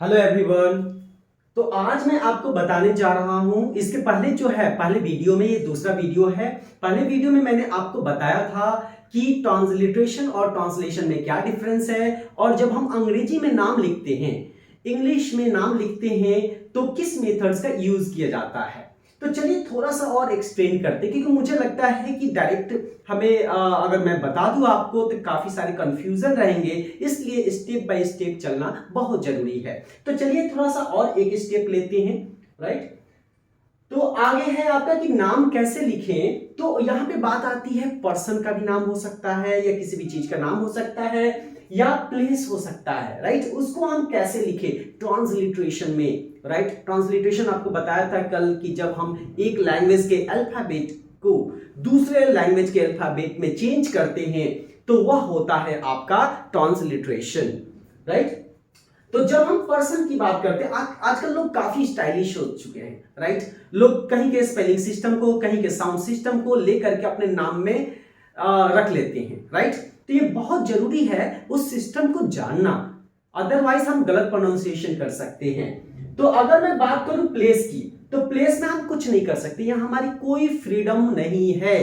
Hello everyone. तो आज मैं आपको बताने जा रहा हूं, इसके पहले जो है पहले वीडियो में, ये दूसरा वीडियो है। पहले वीडियो में मैंने आपको बताया था कि ट्रांसलिटरेशन और ट्रांसलेशन में क्या डिफरेंस है, और जब हम अंग्रेजी में नाम लिखते हैं, इंग्लिश में नाम लिखते हैं, तो किस मेथड्स का यूज किया जाता है। तो चलिए थोड़ा सा और एक्सप्लेन करते हैं, क्योंकि मुझे लगता है कि डायरेक्ट हमें अगर मैं बता दूं आपको तो काफी सारे कंफ्यूजन रहेंगे, इसलिए स्टेप बाय स्टेप चलना बहुत जरूरी है। तो चलिए थोड़ा सा और एक स्टेप लेते हैं। राइट, तो आगे है आपका कि नाम कैसे लिखें। तो यहां पे बात आती है, पर्सन का भी नाम हो सकता है, या किसी भी चीज का नाम हो सकता है, या प्लेस हो सकता है। राइट, उसको हम कैसे लिखें ट्रांसलिटरेशन में। राइट, ट्रांसलिटरेशन आपको बताया था कल कि जब हम एक लैंग्वेज के अल्फाबेट को दूसरे लैंग्वेज के अल्फाबेट में चेंज करते हैं, तो वह होता है आपका ट्रांसलिटरेशन। राइट, तो जब हम पर्सन की बात करते हैं, आजकल लोग काफी स्टाइलिश हो चुके हैं। राइट, लोग कहीं के स्पेलिंग सिस्टम को, कहीं के साउंड सिस्टम को लेकर के अपने नाम में रख लेते हैं। राइट, तो ये बहुत जरूरी है उस सिस्टम को जानना, अदरवाइज हम गलत प्रोनाउंसिएशन कर सकते हैं। तो अगर मैं बात करूं प्लेस की, तो प्लेस में हम कुछ नहीं कर सकते, यहां हमारी कोई फ्रीडम नहीं है।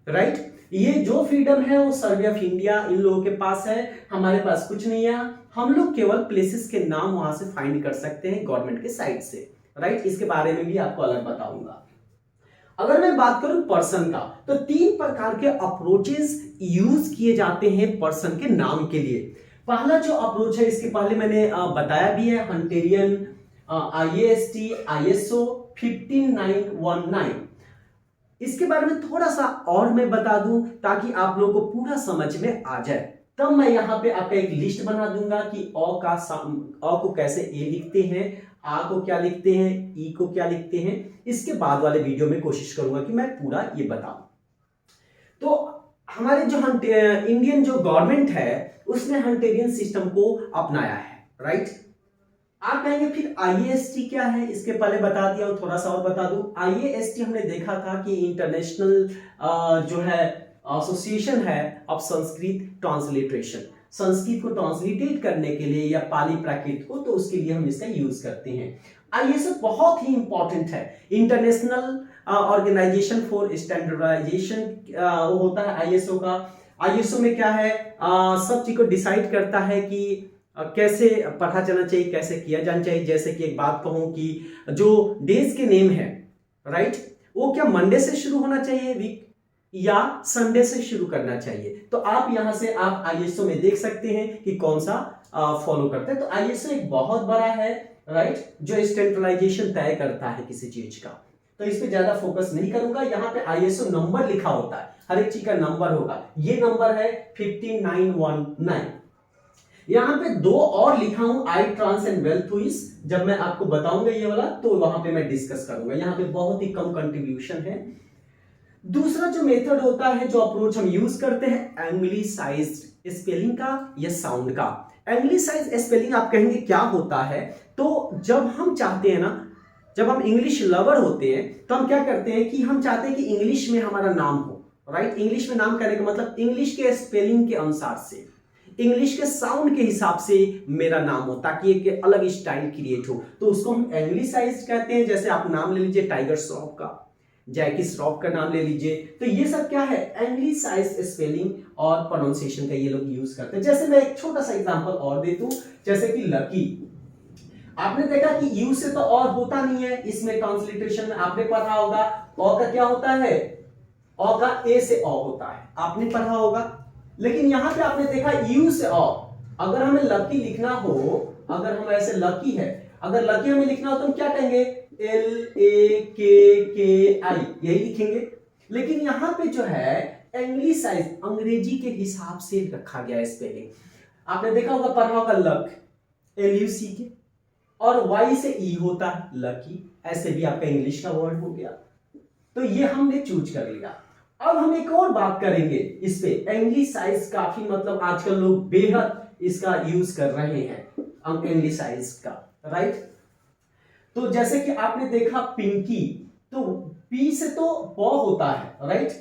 राइट, ये जो फ्रीडम है वो सर्वे ऑफ इंडिया इन लोगों के पास है, हमारे पास कुछ नहीं है। हम लोग केवल प्लेसेस के नाम वहां से फाइंड कर सकते हैं गवर्नमेंट के साइट से। राइट, इसके बारे में भी आपको अलग बताऊंगा। अगर मैं बात करूं पर्सन का, तो तीन प्रकार के अप्रोचेस यूज किए जाते हैं पर्सन के नाम के लिए। पहला जो अप्रोच है, इसके पहले मैंने बताया भी है, हंटेरियन, IAST, ISO 15919। इसके बारे में थोड़ा सा और मैं बता दूं ताकि आप लोगों को पूरा समझ में आ जाए। तब मैं यहां पे आपका एक लिस्ट बना दूंगा कि अ को कैसे ए लिखते हैं, आ को क्या लिखते हैं, ई को क्या लिखते हैं। इसके बाद वाले वीडियो में कोशिश करूंगा कि मैं पूरा ये बताऊं। तो हमारे जो इंडियन जो गवर्नमेंट है, उसने हंटेरियन सिस्टम को अपनाया है। राइट, आप कहेंगे फिर आईएएसटी क्या है, इसके पहले बता दिया हूं, थोड़ा सा और बता दूं। आईएएसटी हमने देखा था कि इंटरनेशनल जो है एसोसिएशन है ऑफ संस्कृत ट्रांसलिटरेशन, संस्कृत को ट्रांसलिटेट करने के लिए या पाली प्राकृत को, तो उसके लिए हम इसका यूज करते हैं। आईएसओ बहुत ही इंपॉर्टेंट है, इंटरनेशनल ऑर्गेनाइजेशन फॉर स्टैंडर्डाइजेशन वो होता है आईएसओ का। आईएसओ में क्या है, सब चीज को डिसाइड करता है कि कैसे पढ़ा जाना चाहिए, कैसे किया जाना चाहिए। जैसे कि एक बात कहूं कि जो डेज के नेम है, राइट, वो क्या मंडे से शुरू होना चाहिए वीक, या संडे से शुरू करना चाहिए। तो आप यहां से आप आईएसओ में देख सकते हैं कि कौन सा फॉलो करता है। तो आईएसओ एक बहुत बड़ा है, राइट, जो स्टैंडर्डाइजेशन तय करता है किसी चीज का। तो इस पे ज्यादा फोकस नहीं करूंगा। यहाँ पे आईएसओ नंबर लिखा होता है, हर एक चीज का नंबर होगा। ये नंबर है 15919। यहां पे दो और लिखा हूं, आई ट्रांस एंड वेल्थ हुईस। जब मैं आपको बताऊंगा ये वाला, तो वहां पे मैं डिस्कस करूंगा। यहां पे बहुत ही कम कंट्रीब्यूशन है। दूसरा जो मेथड होता है, जो अप्रोच हम यूज करते हैं, एंग्लिसाइज्ड स्पेलिंग का या साउंड का। एंग्लिसाइज्ड स्पेलिंग आप कहेंगे क्या होता है। तो जब हम चाहते हैं ना, जब हम इंग्लिश लवर होते हैं, तो हम क्या करते हैं कि हम चाहते हैं कि इंग्लिश में हमारा नाम हो। राइट, इंग्लिश में नाम करने का मतलब इंग्लिश के स्पेलिंग के अनुसार से, इंग्लिश के साउंड के हिसाब से मेरा नाम हो, ताकि एक अलग स्टाइल क्रिएट हो। तो उसको हम एंग्लिसाइज्ड कहते हैं। जैसे आप नाम ले लीजिए टाइगर श्रॉफ का, जैकी श्रॉफ का नाम ले लीजिए, तो ये सब क्या है, एंग्लिसाइज्ड स्पेलिंग और प्रोनाउंसिएशन का ये लोग यूज करते हैं। जैसे मैं एक छोटा सा एग्जांपल और दे दूं, जैसे कि लकी। आपने देखा कि यू से तो और होता नहीं है, इसमें ट्रांसलिटरेशन में आपने पढ़ा होगा, अ का क्या होता है, अ का ए से अ होता है, आपने पढ़ा होगा। लेकिन यहां पे आपने देखा यू से अ। अगर हमें लकी लिखना हो, अगर हम ऐसे लकी है, अगर लकी हमें लिखना हो तो हम क्या कहेंगे, LAKKI, यही लिखेंगे। लेकिन यहां पे जो है एंग्लिसाइज, अंग्रेजी के हिसाब से रखा गया है स्पेलिंग। आपने देखा होगा, पढ़ा होगा लक, LUCK, और वाई से ई होता है लकी। ऐसे भी आपका इंग्लिश का वर्ड हो गया। तो ये हमने चूज कर लिया। अब हम एक और बात करेंगे इस पे, एंग्लिसाइज काफी मतलब आजकल लोग बेहद इसका यूज कर रहे हैं, एंग्लिसाइज का। राइट, तो जैसे कि आपने देखा पिंकी, तो पी से तो प होता है, राइट,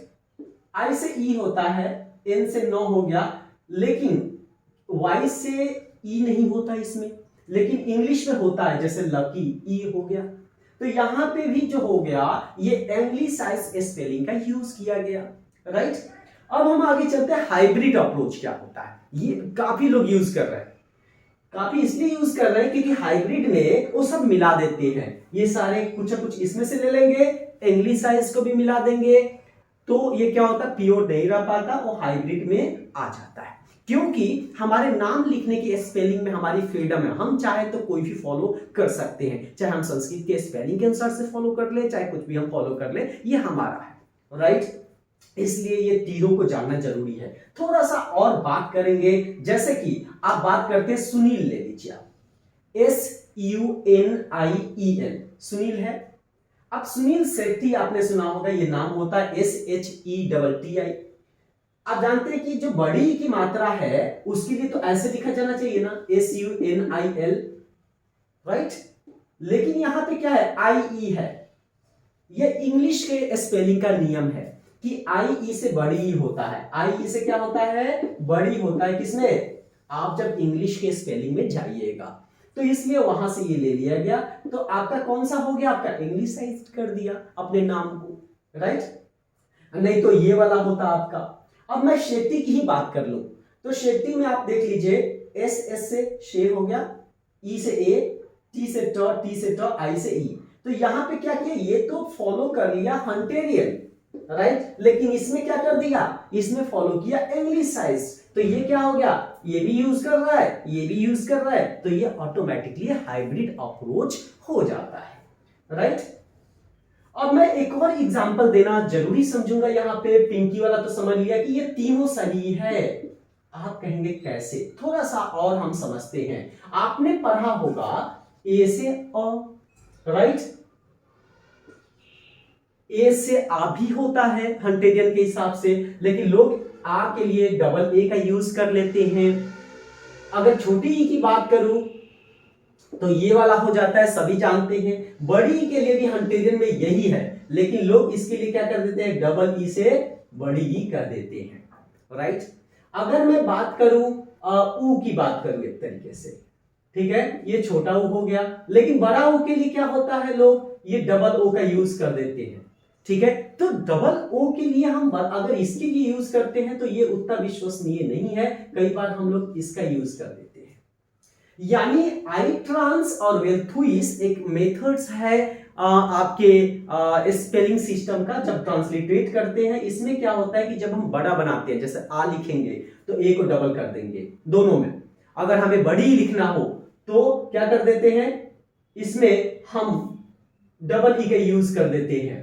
आई से ई होता है, एन से नो हो गया, लेकिन वाई से ई नहीं होता इसमें। लेकिन इंग्लिश में होता है जैसे लकी, ई हो गया। तो यहां पे भी जो हो गया ये एंग्लिसाइज स्पेलिंग का यूज किया गया, राइट। अब हम आगे चलते हैं, हाइब्रिड अप्रोच क्या होता है। ये काफी लोग यूज कर रहे हैं, काफी इसलिए यूज कर रहे हैं क्योंकि हाइब्रिड में वो सब मिला देते हैं, ये सारे कुछ कुछ इसमें से ले लेंगे, एंग्लिसाइज को भी मिला देंगे, तो ये क्या होता है, प्योर नहीं रह पाता, वो हाइब्रिड में आ जाता है। क्योंकि हमारे नाम लिखने की स्पेलिंग में हमारी फ्रीडम है, हम चाहे तो कोई भी फॉलो कर सकते हैं, चाहे हम संस्कृत के स्पेलिंग के अनुसार से फॉलो कर ले, चाहे कुछ भी हम फॉलो कर ले, ये हमारा है, राइट। इसलिए ये तीनों को जानना जरूरी है। थोड़ा सा और बात करेंगे, जैसे कि आप बात करते हैं, सुनील ले लीजिए आप, SUNIEL, सुनील है। अब सुनील शेट्टी आपने सुना होगा, ये नाम होता है SHETTI। आप जानते हैं कि जो बड़ी की मात्रा है उसके लिए तो ऐसे लिखा जाना चाहिए ना, SUNIL, राइट। लेकिन यहां पे क्या है, IE है। ये इंग्लिश के स्पेलिंग का नियम है कि IE से बड़ी ही होता है, IE से क्या होता है, बड़ी होता है। किसमें, आप जब इंग्लिश के स्पेलिंग में जाइएगा, तो इसलिए वहां से ये ले लिया गया। तो आपका कौन सा हो गया, आपका इंग्लिशाइज कर दिया अपने नाम को, राइट। नहीं तो ये वाला होता आपका। अब मैं शेट्टी की ही बात कर लूं, तो शेट्टी में आप देख लीजिए, S से शे हो गया, E से ए, T से टी से आई से ई। तो यहां पे क्या किया, ये तो फॉलो कर लिया हंटेरियन, राइट, लेकिन इसमें क्या कर दिया, इसमें फॉलो किया एंग्लिशाइज। तो ये क्या हो गया, ये भी यूज कर रहा है, ये भी यूज कर रहा है, तो ये ऑटोमेटिकली हाइब्रिड अप्रोच हो जाता है, राइट। अब मैं एक और एग्जांपल देना जरूरी समझूंगा यहां पे, पिंकी वाला तो समझ लिया कि ये तीनों सही है। आप कहेंगे कैसे, थोड़ा सा और हम समझते हैं। आपने पढ़ा होगा ए से अ, राइट, ए से आ भी होता है हंटेरियन के हिसाब से, लेकिन लोग आ के लिए डबल ए का यूज कर लेते हैं। अगर छोटी ई की बात करूं तो ये वाला हो जाता है, सभी जानते हैं। बड़ी ई के लिए भी हंटेरियन में यही है, लेकिन लोग इसके लिए क्या कर देते हैं, डबल ई से बड़ी ई कर देते हैं, राइट। अगर मैं बात करूं ऊ की बात करूं एक तरीके से, ठीक है, ये छोटा ऊ हो गया, लेकिन बड़ा ऊ के लिए क्या होता है, लोग ये डबल ओ का यूज कर देते हैं, ठीक है। तो डबल ओ के लिए हम अगर इसके लिए यूज करते हैं तो ये उतना विश्वसनीय नहीं है, कई बार हम लोग इसका यूज कर देते हैं। यानी आई ट्रांस और वेल्थुइस एक मेथड्स है आपके स्पेलिंग सिस्टम का, जब ट्रांसलिटरेट करते हैं। इसमें क्या होता है कि जब हम बड़ा बनाते हैं, जैसे आ लिखेंगे तो ए को डबल कर देंगे दोनों में। अगर हमें बड़ी लिखना हो तो क्या कर देते हैं, इसमें हम डबल ई का यूज कर देते हैं,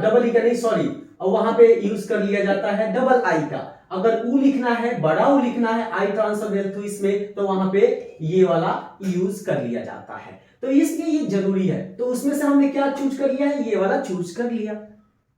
डबल ई का नहीं, सॉरी, वहां पे यूज कर लिया जाता है डबल आई का। अगर ऊ लिखना है, बड़ा ऊ लिखना है आई ट्रांसफर में, तो वहां पे ये वाला यूज कर लिया जाता है। तो इसलिए ये जरूरी है। तो उसमें से हमने क्या चूज कर लिया है, ये वाला चूज कर लिया।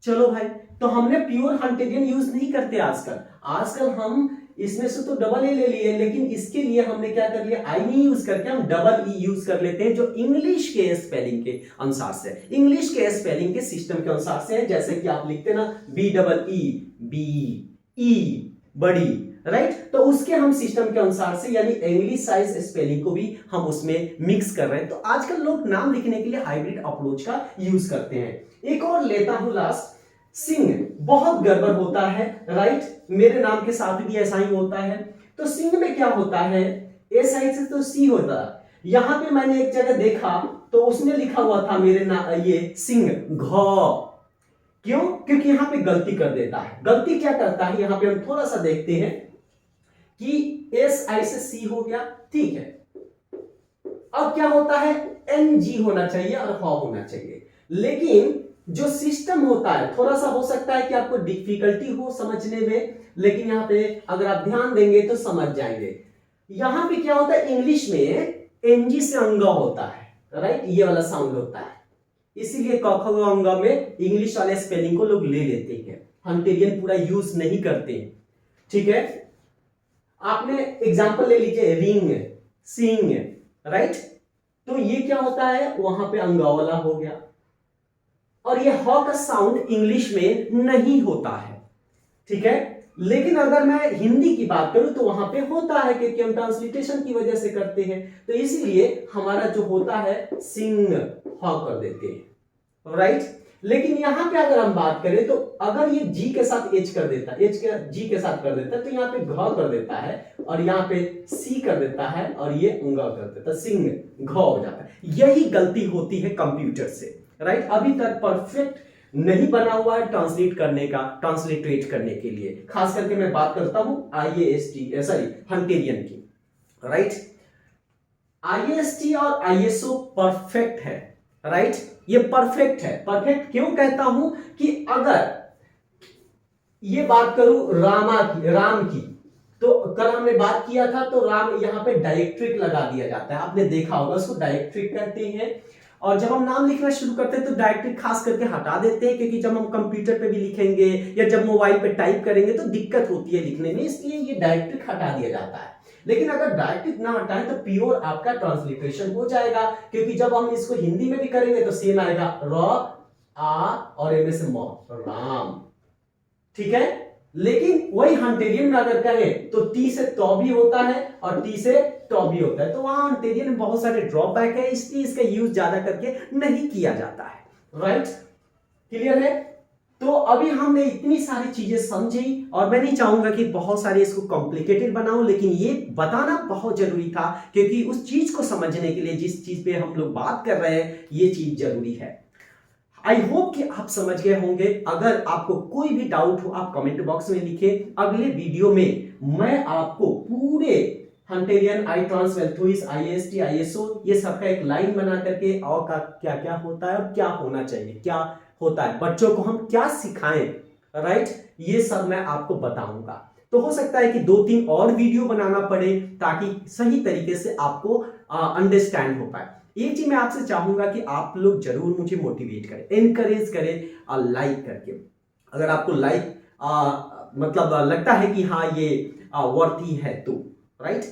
चलो भाई, तो हमने प्योर हंटेरियन यूज नहीं करते आजकल। आजकल हम इसमें से तो डबल ए ले लिए, लेकिन इसके लिए हमने क्या कर लिया, आई नहीं यूज करके हम डबल ई यूज कर लेते हैं, जो इंग्लिश के स्पेलिंग के अनुसार से, इंग्लिश के स्पेलिंग के सिस्टम के अनुसार से है। जैसे कि आप लिखते ना, B double E, B E बड़ी, राइट। तो उसके हम सिस्टम के अनुसार से, यानी एंग्लिशाइज स्पेलिंग को भी हम उसमें मिक्स कर रहे हैं। तो आजकल लोग नाम लिखने के लिए हाइब्रिड अप्रोच का यूज करते हैं। एक और लेता हूं लास्ट, सिंह, बहुत गड़बड़ होता है, राइट, मेरे नाम के साथ भी ऐसा ही होता है। तो सिंह में क्या होता है, ए साइड से तो सी होता है। यहां पे मैंने एक जगह देखा तो उसमें लिखा हुआ था मेरे नाम, ये सिंह घ, क्यों, क्योंकि यहां पे गलती कर देता है। गलती क्या करता है, यहां पे हम थोड़ा सा देखते हैं कि एस आई से सी हो गया, ठीक है। अब क्या होता है, एन जी होना चाहिए और ह होना चाहिए, लेकिन जो सिस्टम होता है, थोड़ा सा हो सकता है कि आपको डिफिकल्टी हो समझने में, लेकिन यहां पे अगर आप ध्यान देंगे तो समझ जाएंगे। यहां पे क्या होता है, इंग्लिश में एनजी से अंगा होता है, राइट, ये वाला साउंड होता है, इसीलिए क ख ग अंगा में इंग्लिश वाले स्पेलिंग को लोग ले लेते हैं, हंटेरियन पूरा यूज नहीं करते हैं, ठीक है। आपने एग्जांपल ले लीजिए, रिंग, सिंग, राइट, तो ये क्या होता है, वहां पे अंगा वाला हो गया, और ये ह का साउंड इंग्लिश में नहीं होता है, ठीक है। लेकिन अगर मैं हिंदी की बात करूं तो वहां पे होता है, क्योंकि हम ट्रांसलिटेशन की वजह से करते हैं, तो इसीलिए हमारा जो होता है सिंह कर देते हैं, राइट। लेकिन यहां पे अगर हम बात करें तो अगर ये जी के साथ एच कर देता है, एच के जी के साथ कर देता है, तो यहाँ पे घ कर देता है और यहाँ पे सी कर देता है और ये उंगा कर देता है, सिंह घ हो जाता है। यही गलती होती है कंप्यूटर से, राइट। अभी तक परफेक्ट नहीं बना हुआ है ट्रांसलेट करने का, ट्रांसलिटरेट करने के लिए। खास करके मैं बात करता हूं IAST सॉरी हंटेरियन की, राइट। IAST और ISO परफेक्ट है, राइट। ये परफेक्ट है। परफेक्ट क्यों कहता हूं कि अगर ये बात करूं राम की, तो कल हमने बात किया था, तो राम यहां पे डायरेक्ट्रिक लगा दिया जाता है, आपने देखा होगा, उसको डायरेक्ट्रिक कहते हैं। और जब हम नाम लिखना शुरू करते हैं तो डायरेक्ट्रिक खास करके हटा देते हैं, क्योंकि जब हम कंप्यूटर पे भी लिखेंगे या जब मोबाइल पे टाइप करेंगे तो दिक्कत होती है लिखने में, इसलिए ये डायरेक्ट्रिक हटा दिया जाता है। लेकिन अगर डायरेक्ट्रिक ना हटाएं तो प्योर आपका ट्रांसलिटरेशन हो जाएगा, क्योंकि जब हम इसको हिंदी में भी करेंगे तो सेम आएगा, र आ और एम से म, राम, ठीक है। लेकिन वही हंटेरियन में अगर कहें तो टी से तो भी होता है और टी से तो भी होता है, तो वहां हंटेरियन में बहुत सारे ड्रॉबैक है, इसलिए इसका यूज ज्यादा करके नहीं किया जाता है, राइट। क्लियर है। तो अभी हमने इतनी सारी चीजें समझी और मैं नहीं चाहूंगा कि बहुत सारे इसको कॉम्प्लिकेटेड बनाऊं, लेकिन ये बताना बहुत जरूरी था, क्योंकि उस चीज को समझने के लिए जिस चीज पे हम लोग बात कर रहे हैं ये चीज जरूरी है। आई होप कि आप समझ गए होंगे। अगर आपको कोई भी डाउट हो आप कमेंट बॉक्स में लिखें, अगले वीडियो में मैं आपको पूरे हंटेरियन, आई ट्रांस, वेल्थोइस, IAST, ISO ये सबका एक लाइन बना करके और का क्या क्या होता है और क्या होना चाहिए, क्या होता है, बच्चों को हम क्या सिखाएं, राइट, ये सब मैं आपको बताऊंगा। तो हो सकता है कि 2-3 और वीडियो बनाना पड़े ताकि सही तरीके से आपको अंडरस्टैंड हो पाए। एक चीज मैं आपसे चाहूंगा कि आप लोग जरूर मुझे मोटिवेट करें, एनकरेज करें और लाइक करके। अगर आपको लाइक मतलब लगता है कि हाँ ये वर्थी है तो, राइट।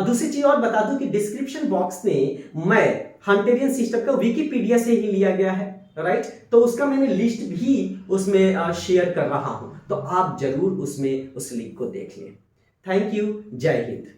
दूसरी चीज और बता दूं कि डिस्क्रिप्शन बॉक्स में मैं हंटेरियन सिस्टम का विकिपीडिया से ही लिया गया है, राइट। तो उसका मैंने लिस्ट भी उसमें शेयर कर रहा हूं, तो आप जरूर उसमें उस लिंक को देख लें। Thank you. जय हिंद।